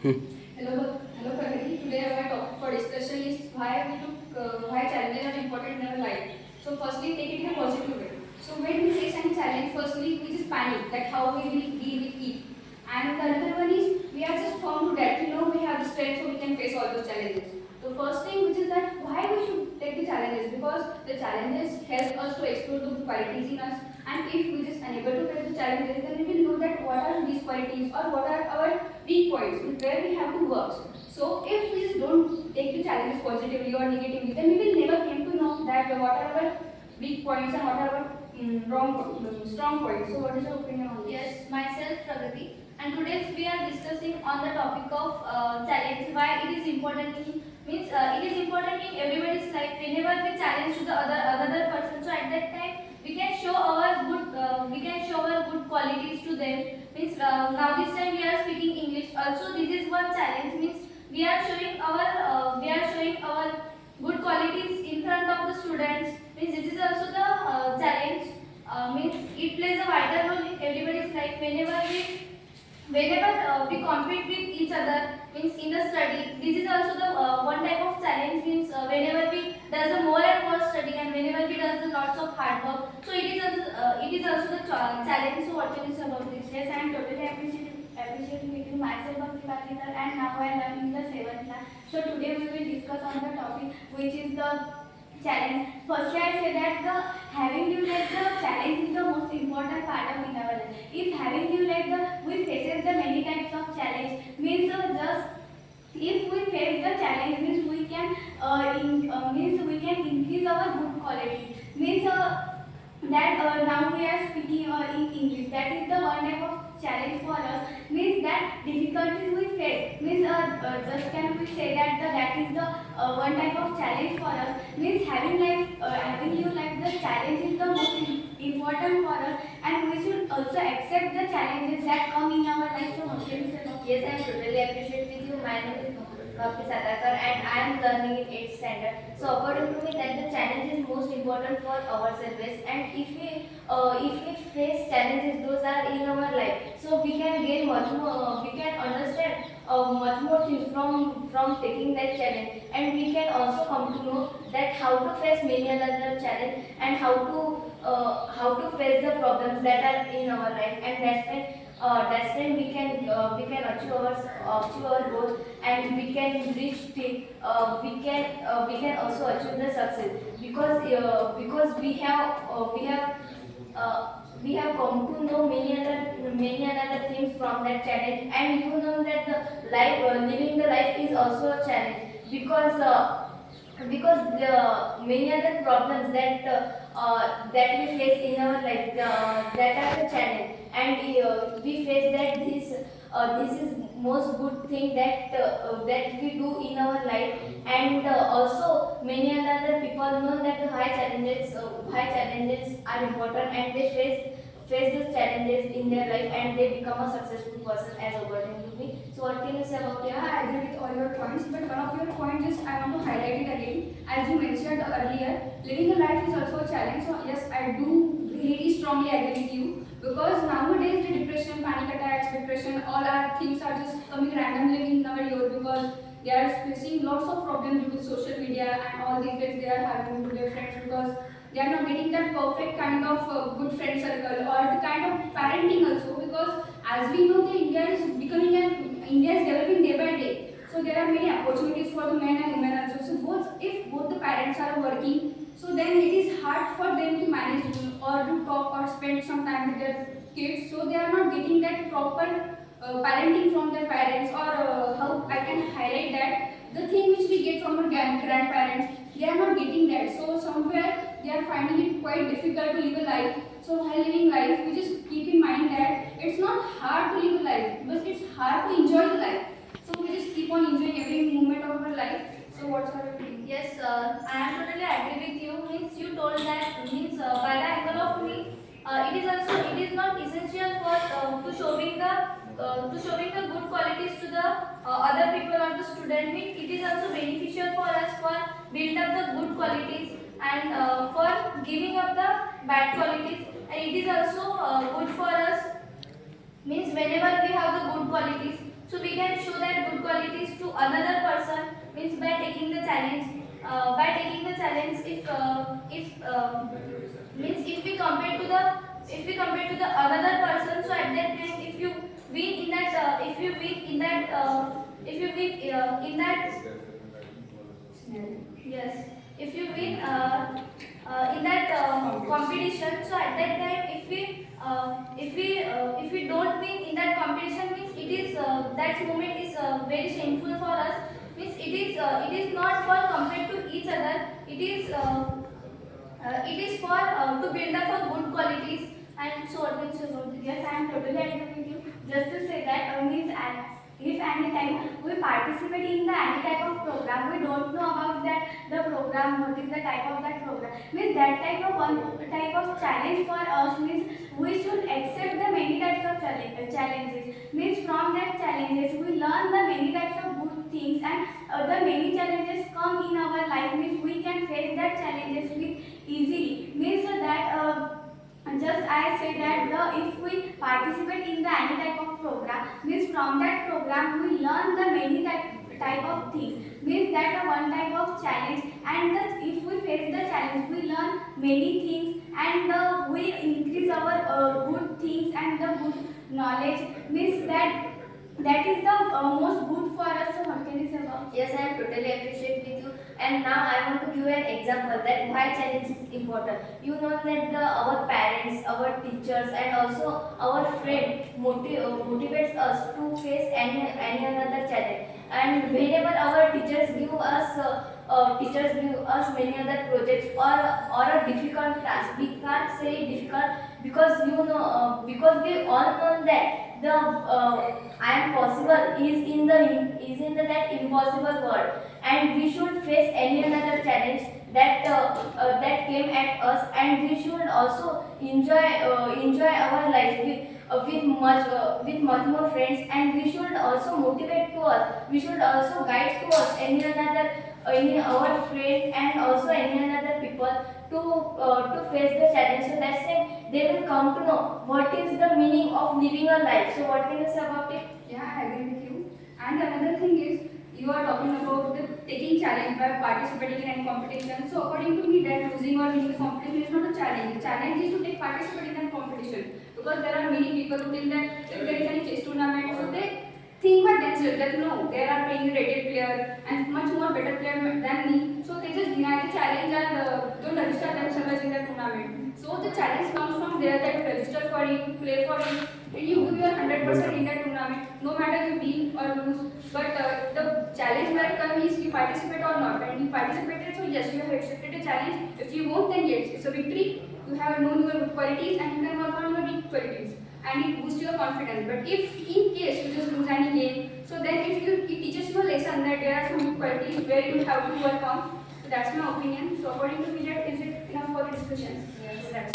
Hello, Pragati. Today our topic for discussion is why challenges are important in our life. So, firstly, take it in a positive way. So, when we face any challenge, firstly, we just panic that how we will deal with it. And the another one is we are just firm to that. We have the strength so we can face all those challenges. The first thing which is that why we should take the challenges, because the challenges help us to explore the qualities in us, and if we just unable to face the challenges, then we will know that what are these qualities or what are our weak points where we have to work. So if we just don't take the challenges positively or negatively, then we will never came to know that what are our weak points and what are our strong points. So what is your opinion on this? Yes, myself Pragati, and today we are discussing on the topic of challenge. Why it is important in means it is important in everybody's life. Whenever we challenge to the other person, so at that time we can show our good qualities to them. Means now this time we are speaking English. Also, this is one challenge. Means we are showing our good qualities in front of the students. Means this is also the challenge. Means it plays a vital role in everybody's life. Whenever we compete with each other, means in the study, this is also the one type of challenge. Means whenever we does a more and more study, and whenever we does a lots of hard work, so it is also the challenge. So what can you say about this? Yes, I am totally appreciating with you myself Bhakti Patikar, and now I am learning the 7th class. So today we will discuss on the topic which is the challenge. Firstly, I say that the having you like the challenge is the most important part of in our life. If having you like the we faces the many types of challenge means just if we face the challenge means we can means we can increase our good quality means that now we are speaking in English. That is the one type of challenge for us. Means that difficulties we face. Means just can we say that that is the one type of challenge for us. Means having you like the challenge is the most important for us, and we should also accept the challenges that come in our life. So what can you say about Yes, I am totally appreciate with you. My name is Bhakti Satakar, and I am learning in 8th standard. So according to me, that the challenge is most important for ourselves, and if we face challenges, those are in our life. So we can gain much more. We can understand much more things from taking that challenge, and we can also come to know that how to face many other challenge, and how to face the problems that are in our life, and that's when we can achieve our goals, and we can reach we can also achieve the success, because we have come to know many other things from that challenge, and you know that the life living the life is also a challenge, because the many other problems that we face in our life, that are the challenge, and we face that this is most good thing that we do in our life, and also many other people know that the high challenges are important, and they face those challenges in their life, and they become a successful person, as according to me. So what can you say about Yeah, I agree with all your points, but one of your points is I want to highlight it again. As you mentioned earlier, living a life is also a challenge. So yes, I do really strongly agree with you, because nowadays the depression, panic attacks, depression, all our things are just coming randomly in our year, because they are facing lots of problems due to social media and all the effects they are having to their friends, because they are not getting that perfect kind of good friend circle or the kind of parenting also, because as we know the India is developing day by day, so there are many opportunities for the men and women also. So if both the parents are working, so then it is hard for them to manage or to talk or spend some time with their kids, so they are not getting that proper parenting from their parents, or how I can highlight that the thing which we get from our grandparents, they are not getting that. So somewhere they are finding it quite difficult to live a life. So while living life, we just keep in mind that it's not hard to live a life, but it's hard to enjoy the life. So we just keep on enjoying every moment of our life. So what's our opinion? Yes, I am totally agree with you. Means you told that means by the angle of me, it is not essential for to showing the good qualities to the other people or the student. Means it is also beneficial for us for build up the good qualities, and for giving up the bad qualities, and it is also good for us. Means whenever we have the good qualities, so we can show that good qualities to another person means by taking the challenge. If we compare to the another person, so at that time if you win in that if you win in that in that yes, if you win in that competition, so at that time if we don't win in that competition means it is that moment is very shameful for us, means it is not for compared to each other, it is for to build up a good qualities. And so what means about this? Yes, I am totally agree with you. Just to say that means if any time we participate in the any type of program, we don't know about that the program, what is the type of that program. Means that type of challenge for us means we should accept the many types of challenges. Means from that challenges we learn the many types of good things, and the many challenges come in our life means we can face that challenges with easily. Means that just I say that if we participate in the any type of program, means from that program we learn the many type of things. Means that one type of challenge, and if we face the challenge, we learn many things, and we increase our good things and the good knowledge. Means that is the most good for us. So what can you say about? Yes, I am totally appreciate with you. And now I want to give an example that why challenge is important. You know that our parents, our teachers, and also our friend motivates us to face any another challenge. And whenever our teachers give us many other projects or a difficult task, we can't say difficult because because we all know that the I am possible is in the that impossible world, and we should face any another challenge that came at us, and we should also enjoy our life with much more friends, and we should also motivate to us, we should also guide to us any our friend and also any another people to face the challenge, so that's why they will come to know what is the meaning of living a life. So what can you say about it? Yeah, I agree with you. And another thing is, you are talking about the taking challenge by participating in any competition. So according to me, that losing or winning the competition is not a challenge. The challenge is to take participating in competition, because there are many people who think that if there is any chess tournament, so they think by themselves that no, they are playing a rated player and much more better player than me. So they just deny the challenge and don't register themselves in the tournament. So the challenge comes from there, that you register for it, you play for it, and you give your 100% in that tournament, no matter you win or lose. But the challenge where it comes is you participate or not. And you participated, so yes, you have accepted a challenge. If you won't, then yes, it's a victory. You have known your good qualities and you can work on your weak qualities, and it boosts your confidence. But if in case you just lose any game, so then it teaches you a lesson that there are some weak qualities where you have to work on. So that's my opinion. So according to me, that is it enough for the discussion. Yes. So that's